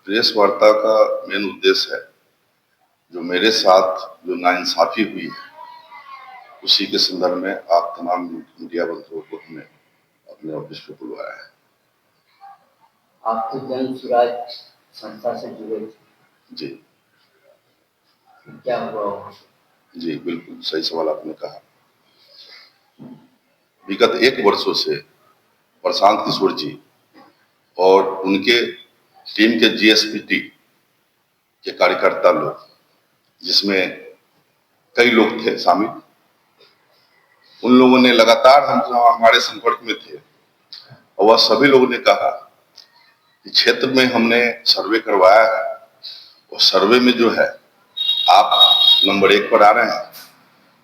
Press वार्ता का main उद्देश्य है जो मेरे साथ जो नाइंसाफी हुई है उसी के संदर्भ में आप तमाम मीडिया बंधुओं को हमने अपने ऑफिस पे बुलवाया है। आप तो जन स्वराज संस्था से जुड़े थे। जी क्या हुआ? जी बिल्कुल सही सवाल आपने कहा। विगत 1 वर्षों से प्रशांत किशोर जी और उनके टीम के जीएसपीटी के कार्यकर्ता लोग, जिसमें कई लोग थे शामिल, उन लोगों ने लगातार हमारे संपर्क में थे और वह सभी लोगों ने कहा कि क्षेत्र में हमने सर्वे करवाया है और सर्वे में जो है आप नंबर 1 पर आ रहे हैं,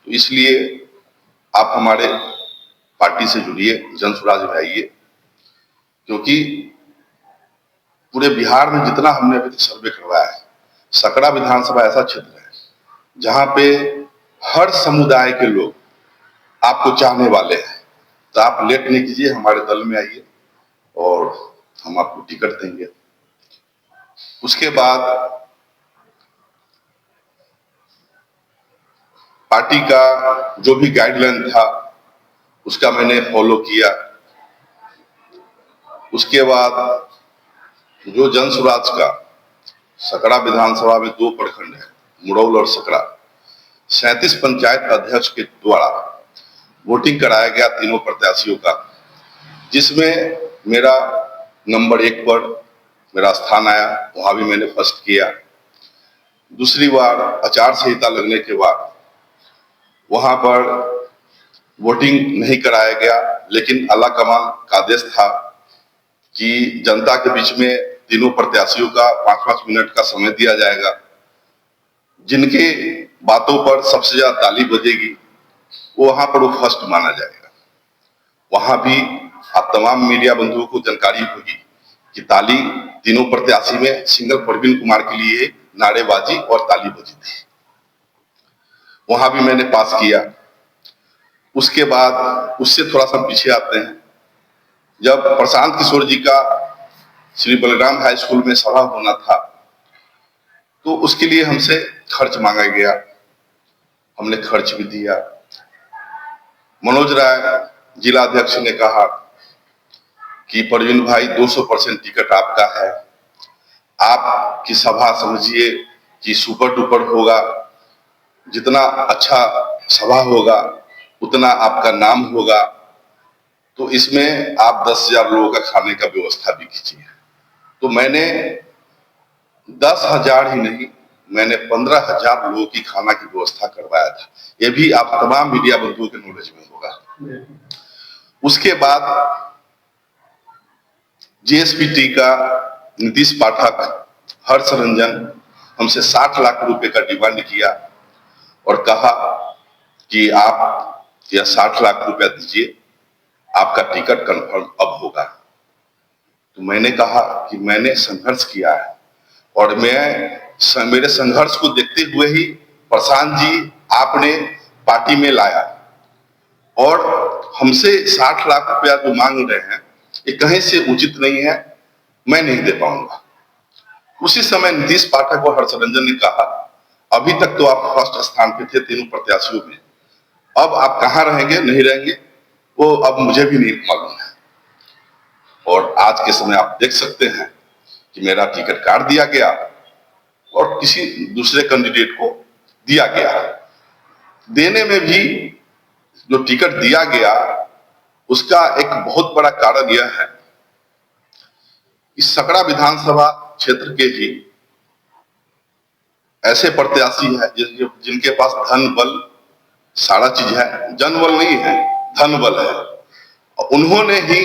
तो इसलिए आप हमारे पार्टी से जुड़िए, जन स्वराज में आइए, क्योंकि पूरे बिहार में जितना हमने अभी तक सर्वे करवाया है, सकरा विधानसभा ऐसा क्षेत्र है जहां पे हर समुदाय के लोग आपको चाहने वाले हैं। तो आप लेट नहीं कीजिए, हमारे दल में आइए और हम आपको टिकट देंगे। उसके बाद पार्टी का जो भी गाइडलाइन था उसका मैंने फॉलो किया। उसके बाद जो जन स्वराज का सकरा विधानसभा में 2 प्रखंड है, मुरौल और सकरा, 37 पंचायत अध्यक्ष के द्वारा वोटिंग कराया गया तीनों प्रत्याशियों का, जिसमें मेरा नंबर 1 पर मेरा स्थान आया। वहां भी मैंने फर्स्ट किया। दूसरी बार आचार संहिता लगने के बाद वहां पर वोटिंग नहीं कराया गया, लेकिन आला कमान का आदेश था कि जनता के बीच में तीनों प्रत्याशियों का 5-5 मिनट का समय दिया जाएगा। जिनके बातों पर सबसे ज्यादा ताली बजेगी वो वहां पर वो फर्स्ट माना जाएगा। वहां भी आप तमाम मीडिया बंधुओं को जानकारी होगी कि ताली तीनों प्रत्याशी में सिंगल प्रवीण कुमार के लिए नारेबाजी और ताली बजी थी। वहां भी मैंने पास किया। उसके बाद उससे थोड़ा सा पीछे आते हैं, जब प्रशांत किशोर जी का श्री बलराम हाई स्कूल में सभा होना था तो उसके लिए हमसे खर्च मांगा गया। हमने खर्च भी दिया। मनोज राय जिला अध्यक्ष ने कहा कि प्रवीण भाई 200% टिकट आपका है, आपकी सभा समझिए कि सुपर डुपर होगा, जितना अच्छा सभा होगा उतना आपका नाम होगा, तो इसमें आप 10,000 लोगों का खाने का व्यवस्था भी कीजिए। तो मैंने 10,000 ही नहीं, मैंने 15,000 लोगों की खाना की व्यवस्था करवाया था। ये भी आप तमाम मीडिया बंधुओं के नॉलेज में होगा। उसके बाद जीएसपीटी का नीतीश पाठक, हर्ष रंजन हमसे 60 लाख रुपए का डिमांड किया और कहा कि आप यह 60 लाख रुपया दीजिए, आपका टिकट कंफर्म अब होगा। तो मैंने कहा कि मैंने संघर्ष किया है और मेरे संघर्ष को देखते हुए ही प्रशांत जी आपने पार्टी में लाया और हमसे 60 लाख रुपया जो मांग रहे हैं ये कहीं से उचित नहीं है, मैं नहीं दे पाऊंगा। उसी समय नीतीश पाठक और हर्षरंजन ने कहा, अभी तक तो आप फर्स्ट स्थान पे थे तीनों प्रत्याशियों में, अब आप कहां रहेंगे नहीं रहेंगे वो अब मुझे भी नहीं मालूम है। और आज के समय आप देख सकते हैं कि मेरा टिकट काट दिया गया और किसी दूसरे कैंडिडेट को दिया गया। देने में भी जो टिकट दिया गया उसका एक बहुत बड़ा कारण यह है, इस सकरा विधानसभा क्षेत्र के ही ऐसे प्रत्याशी है जिनके पास धन बल सारा चीज है, जन बल नहीं है, धन बल है। और उन्होंने ही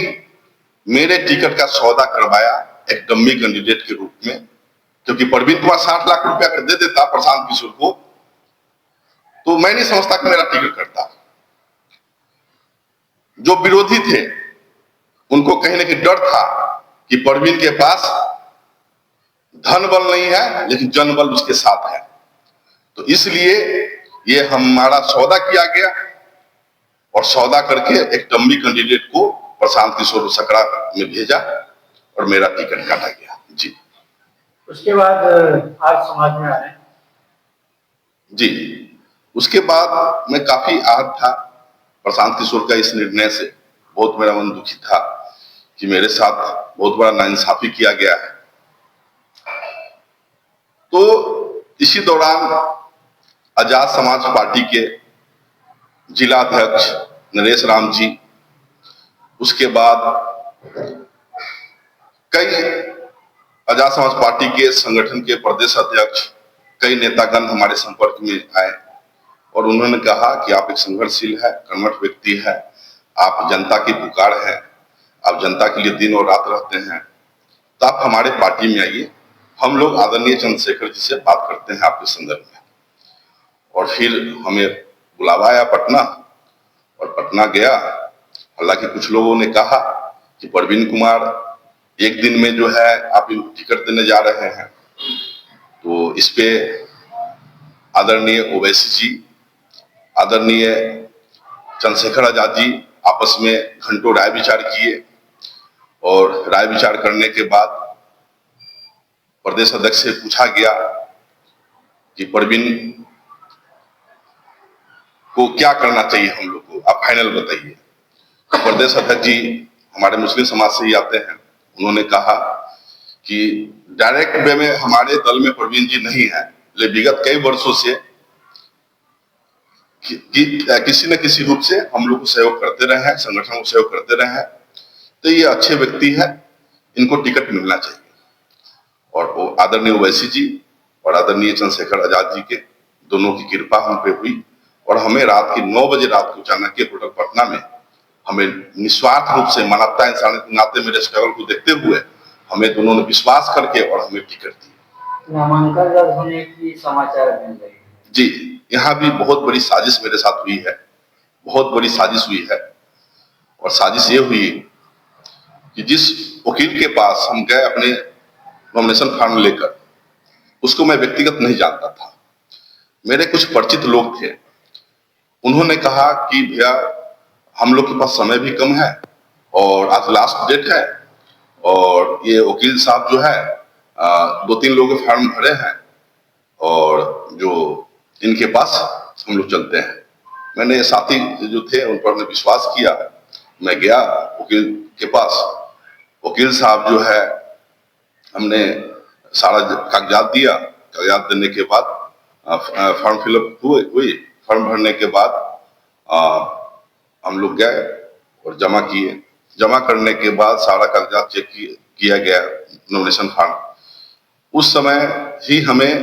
मेरे टिकट का सौदा करवाया एक डम्मी कैंडिडेट के रूप में, क्योंकि प्रवीण कुमार 60 लाख रुपया दे देता प्रशांत किशोर को तो मैं नहीं समझता कि मेरा टिकट करता। जो विरोधी थे उनको कहीं ना कहीं डर था कि प्रवीण के पास धन बल नहीं है लेकिन जन बल उसके साथ है, तो इसलिए ये हमारा सौदा किया गया और सौदा करके एक डम्मी कैंडिडेट को प्रशांत किशोर सकरा में भेजा और मेरा टिकट काटा गया। जी उसके बाद आज समाज में आए। जी, उसके बाद मैं काफी आहत था प्रशांत किशोर का इस निर्णय से। बहुत मेरा मन दुखी था कि मेरे साथ बहुत बड़ा नाइंसाफी किया गया है। तो इसी दौरान आजाद समाज पार्टी के जिला अध्यक्ष नरेश राम जी, उसके बाद कई आजाद समाज पार्टी के संगठन के प्रदेश अध्यक्ष, कई नेतागण हमारे संपर्क में आए और उन्होंने कहा कि आप एक संघर्षशील है, कर्मठ व्यक्ति है, आप जनता की पुकार है, आप जनता के लिए दिन और रात रहते हैं, तो आप हमारे पार्टी में आइए, हम लोग आदरणीय चंद्रशेखर जी से बात करते हैं आपके संदर्भ में। और फिर हमें बुलावा आया पटना, और पटना गया। हालांकि कुछ लोगों ने कहा कि परवीन कुमार एक दिन में जो है आप इनको टिकट देने जा रहे हैं, तो इस पे आदरणीय ओवैसी जी, आदरणीय चंद्रशेखर आजाद जी आपस में घंटों राय विचार किए, और राय विचार करने के बाद प्रदेश अध्यक्ष से पूछा गया कि परवीन को क्या करना चाहिए, हम लोग को आप फाइनल बताइए। प्रदेश अध्यक्ष जी हमारे मुस्लिम समाज से ही आते हैं, उन्होंने कहा कि डायरेक्ट वे में हमारे दल में परवीन जी नहीं है, लेकिन विगत कई वर्षों से किसी न किसी रूप से हम लोग को सहयोग करते रहे हैं, संगठन को सहयोग करते रहे हैं, तो ये अच्छे व्यक्ति है, इनको टिकट मिलना चाहिए। और आदरणीय ओवैसी जी और आदरणीय चंद्रशेखर आजाद जी के दोनों की कृपा हम पे हुई, और हमें रात की 9 बजे रात को चाणक्य होटल पटना में हमें निस्वार्थ रूप से मानवता इंसानियत के नाते मेरे स्ट्रगल को देखते हुए हमें दोनों ने विश्वास करके और हमें टिकट दी। नामांकन रद्द होने की समाचार मिल रही है। जी, यहाँ भी बहुत बड़ी साजिश मेरे साथ हुई है, बहुत बड़ी साजिश हुई है। और साजिश ये हुई कि जिस वकील के पास हम गए अपने नॉमिनेशन फॉर्म लेकर, उसको मैं व्यक्तिगत नहीं जानता था, मेरे कुछ परिचित लोग थे। उन्होंने कहा कि भैया हम लोग के पास समय भी कम है और आज लास्ट डेट है, और ये वकील साहब जो है 2-3 लोगों के फॉर्म भरे हैं, और जो इनके पास हम लोग चलते हैं। मैंने साथी जो थे उन पर विश्वास किया, मैं गया वकील के पास। वकील साहब जो है, हमने सारा कागजात दिया, कागजात देने के बाद फॉर्म फिलअप हुई, फॉर्म भरने के बाद हम लोग गए और जमा किए। जमा करने के बाद सारा कागजात चेक किया गया, नॉमिनेशन फॉर्म। उस समय ही हमें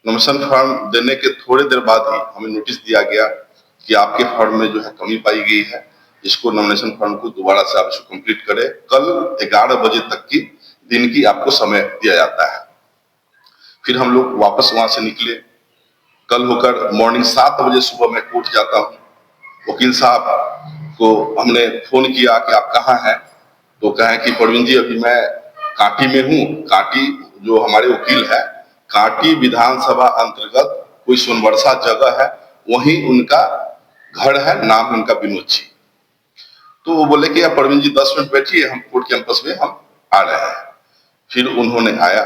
नॉमिनेशन फॉर्म देने के थोड़ी देर बाद ही हमें नोटिस दिया गया कि आपके फॉर्म में जो है कमी पाई गई है, इसको नॉमिनेशन फॉर्म को दोबारा से आप इसको कंप्लीट करें, कल 11 बजे तक की दिन की आपको समय दिया जाता है। फिर हम लोग वापस वहां से निकले। कल होकर मॉर्निंग 7 बजे सुबह मैं कोर्ट जाता हूँ। वकील साहब को हमने फोन किया कि आप कहाँ हैं, तो कहें कि परवीन जी अभी मैं कांटी में हूँ। कांटी जो हमारे वकील है, कांटी विधानसभा अंतर्गत कोई सोनबरसा जगह है, वहीं उनका घर है, नाम उनका विनोद जी। तो वो बोले कि आप परवीन जी 10 मिनट बैठिए, हम कोर्ट कैंपस में हम आ रहे हैं। फिर उन्होंने आया,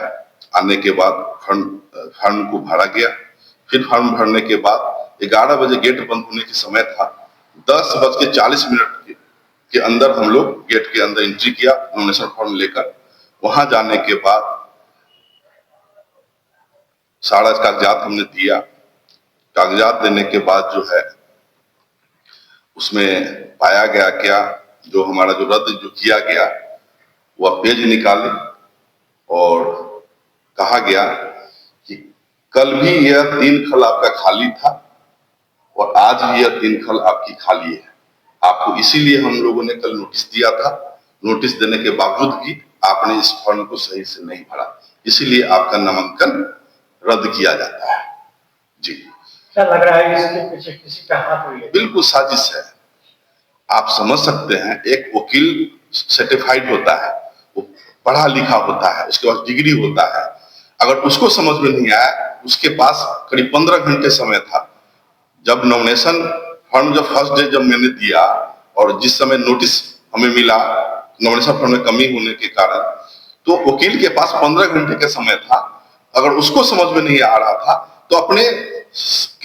आने के बाद फॉर्म को भरा गया। फिर फॉर्म भरने के बाद 11 बजे गेट बंद होने के समय था, 10:40 के अंदर हम लोग गेट के अंदर एंट्री किया नॉमिनेशन फॉर्म लेकर। वहां जाने के बाद सारा कागजात हमने दिया। कागजात देने के बाद जो है उसमें पाया गया क्या, जो हमारा जो रद्द जो किया गया, वह पेज निकाले और कहा गया कि कल भी यह 3 खल आपका खाली था और आज भी यह 3 खल आपकी खाली है। आपको इसीलिए हम लोगों ने कल नोटिस दिया था, नोटिस देने के बावजूद भी आपने इस फॉर्म को सही से नहीं भरा, इसीलिए आपका नामांकन रद्द किया जाता है। जी, क्या लग रहा है इसके पीछे किसी का हाथ हुई है? बिल्कुल साजिश है। आप समझ सकते हैं, एक वकील सर्टिफाइड होता है, वो पढ़ा लिखा होता है, उसके पास डिग्री होता है। अगर उसको समझ में नहीं आया, उसके पास करीब 15 घंटे समय था। जब नॉमिनेशन फॉर्म जब फर्स्ट डे जब मैंने दिया और जिस समय नोटिस हमें मिला नॉमिनेशन फॉर्म में कमी होने के कारण, तो वकील के पास 15 घंटे का समय था। अगर उसको समझ में नहीं आ रहा था तो अपने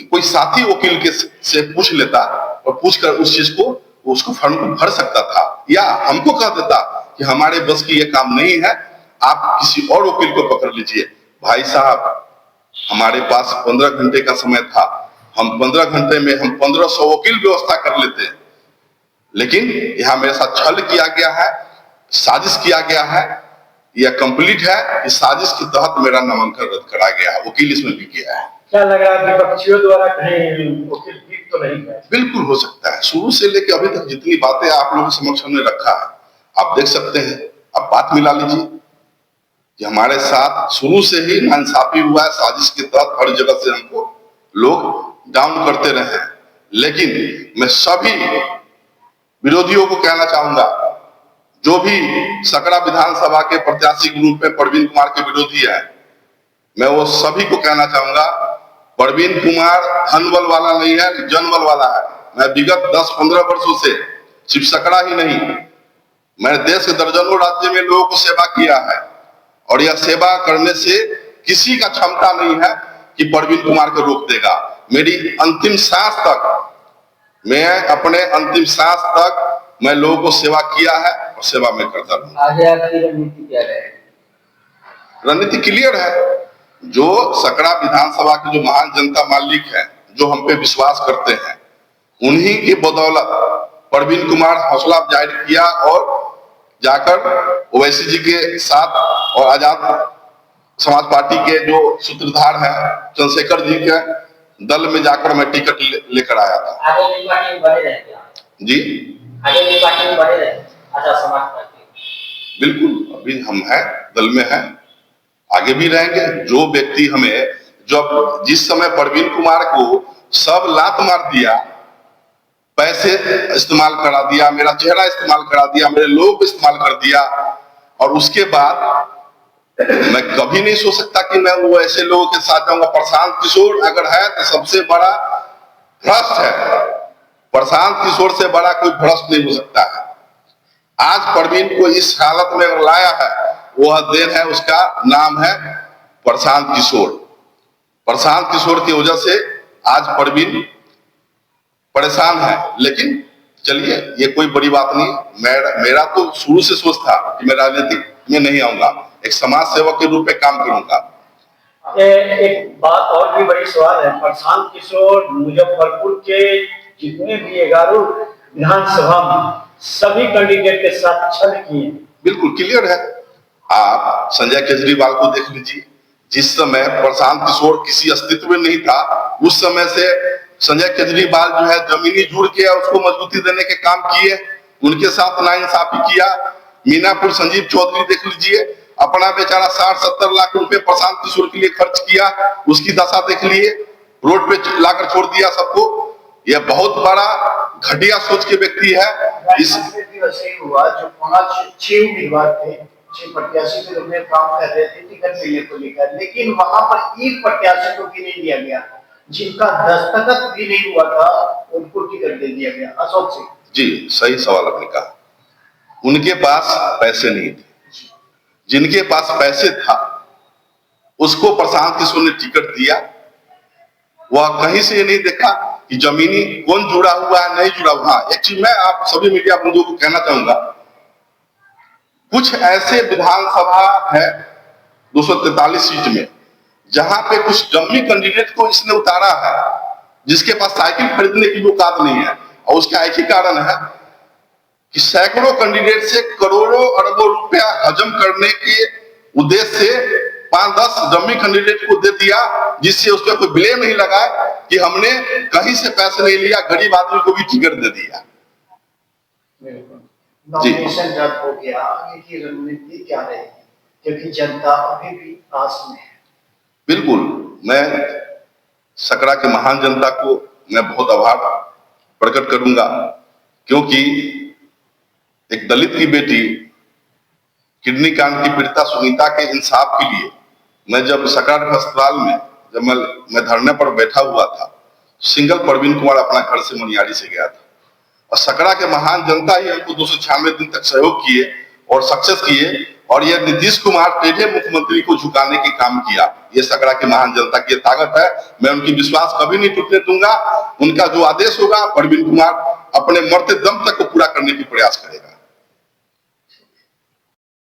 कोई साथी वकील के से पूछ लेता और पूछकर उस चीज को उसको फॉर्म को भर सकता था, या हमको कह देता कि हमारे बस की ये काम नहीं है, आप किसी और वकील को पकड़ लीजिए। भाई साहब, हमारे पास 15 घंटे का समय था, हम 15 घंटे में हम 1500 वकील व्यवस्था कर लेते हैं, लेकिन यहाँ मेरे साथ छल किया गया है, साजिश किया गया है। यह कंप्लीट है, इस साजिश के तहत मेरा नामांकन रद्द करा गया है, वकील इसमें भी किया है। क्या लग रहा है विपक्षियों द्वारा कहीं वकील जीत तो नहीं है? बिल्कुल हो सकता है। शुरू से लेकर अभी तक जितनी बातें आप लोगों के समक्ष हमने रखा है, आप देख सकते हैं। आप बात मिला लीजिए कि हमारे साथ शुरू से ही नाइंसाफी हुआ है, साजिश के तहत हर जगह से हमको लोग डाउन करते रहे हैं। लेकिन मैं सभी विरोधियों को कहना चाहूंगा, जो भी सकरा विधानसभा के प्रत्याशी के रूप में प्रवीण कुमार के विरोधी है, मैं वो सभी को कहना चाहूंगा, प्रवीण कुमार धनबल वाला नहीं है, जनबल वाला है। मैं विगत 10-15 वर्षों से सिर्फ सकरा ही नहीं, मैंने देश के दर्जनों राज्य में लोगों को सेवा किया है, और यह सेवा करने से किसी का क्षमता नहीं है कि प्रवीण कुमार को रोक देगा। मेरी अंतिम सांस तक, मैं अपने अंतिम सांस तक मैं लोगों को सेवा किया है और सेवा में करता रहूंगा। आगे आपकी रणनीति क्या रहेगी? रणनीति क्लियर है। जो सकरा विधानसभा के जो महान जनता मालिक है, जो हम पे विश्वास करते हैं, उन्हीं की बदौलत प्रवीण कुमार हौसला जाहिर किया और जाकर ओवैसी जी के साथ और आजाद समाज पार्टी के जो सूत्रधार हैं चंद्रशेखर जी के दल में जाकर मैं टिकट लेकर आया था। आगे भी पार्टी में बने रहेंगे आप? जी आगे भी पार्टी में बने रहेंगे आजाद समाज पार्टी? बिल्कुल, अभी हम हैं, दल में हैं, आगे भी रहेंगे। जो व्यक्ति हमें, जब जिस समय प्रवीण कुमार को सब लात मार दिया, पैसे इस्तेमाल करा दिया, मेरा चेहरा इस्तेमाल करा दिया, मेरे लोग इस्तेमाल कर दिया, और उसके बाद मैं कभी नहीं सोच सकता कि मैं वो ऐसे लोगों के साथ जाऊंगा। प्रशांत किशोर अगर है तो सबसे बड़ा भ्रष्ट है। प्रशांत किशोर से बड़ा कोई भ्रष्ट नहीं हो सकता है। आज प्रवीण को इस हालत में लाया है, वह देन है, उसका नाम है प्रशांत किशोर। प्रशांत किशोर की वजह से आज प्रवीण परेशान है। लेकिन चलिए, ये कोई बड़ी बात नहीं। मेरा तो शुरू से सोच था कि मैं राजनीतिक में नहीं आऊंगा, एक समाज सेवक के रूप में काम करूंगा। एक बात और भी बड़ी सवाल है, प्रशांत किशोर मुजफ्फरपुर के जितने भी 11 विधानसभा में सभी कैंडिडेट के साथ छल किए। बिल्कुल क्लियर है। आप संजय केजरीवाल को देख लीजिए, जिस समय प्रशांत किशोर किसी अस्तित्व में नहीं था, उस समय से संजय केजरीवाल जो है जमीनी जुड़ के उसको मजबूती देने के काम किए, उनके साथ नाइंसाफी किया। मीनापुर संजीव चौधरी देख लीजिए, अपना बेचारा 60-70 लाख रुपए प्रशांत किशोर के लिए खर्च किया, उसकी दशा देख लिए, रोड पे लाकर छोड़ दिया सबको। यह बहुत बड़ा घटिया सोच के व्यक्ति है। इस हुआ जो 5-6 उम्मीदवार थे, 6 प्रत्याशी के रूप में काम कर रहे थे टिकट मिलने को लेकर, लेकिन वहां पर एक प्रत्याशी को भी नहीं दिया गया, जिनका दस्तखत भी नहीं हुआ था, उनको टिकट दे दिया गया। अशोक सिंह जी, सही सवाल आपने कहा। उनके पास पैसे नहीं थे, जिनके पास पैसे था उसको प्रशांत किशोर ने टिकट दिया। वह कहीं से ये नहीं देखा कि जमीनी कौन जुड़ा हुआ है, नहीं जुड़ा हुआ। एक चीज मैं आप सभी मीडिया बंधुओं को कहना चाहूंगा, कुछ ऐसे विधानसभा है 243 सीट में जहां पे कुछ जम्मी कैंडिडेट को इसने उतारा है, जिसके पास साइकिल खरीदने की औकात नहीं है। और उसका एक ही कारण है कि सैकड़ों कैंडिडेट से करोड़ों अरबों रुपया हजम करने के उद्देश्य से 5-10 जम्मी कैंडिडेट को दे दिया, जिससे उस पर कोई ब्लेम नहीं लगा कि हमने कहीं से पैसे नहीं लिया, गरीब आदमी को भी टिकट दे दिया। नॉमिनेशन रद्द हो गया, आगे की रणनीति क्या रहेगी, क्योंकि जनता अभी भी आस में है? बिल्कुल, मैं सकरा के महान जनता को मैं बहुत आभार प्रकट करूंगा, क्योंकि एक दलित की बेटी किडनी कांड की पीड़िता सुनीता के इंसाफ के लिए मैं जब सकरा अस्पताल में जब मैं धरने पर बैठा हुआ था, सिंगल प्रवीण कुमार अपना घर से मनियारी से गया था, और सकरा के महान जनता ही हमको 296 दिन तक सहयोग किए। और सक्सेस किए, और ये नीतीश कुमार टेढ़े मुख्यमंत्री को झुकाने के काम किया। ये सकरा की महान जनता की ताकत है, मैं उनकी विश्वास कभी नहीं टूटने दूंगा। उनका जो आदेश होगा, परवीन कुमार अपने मरते दम तक को पूरा करने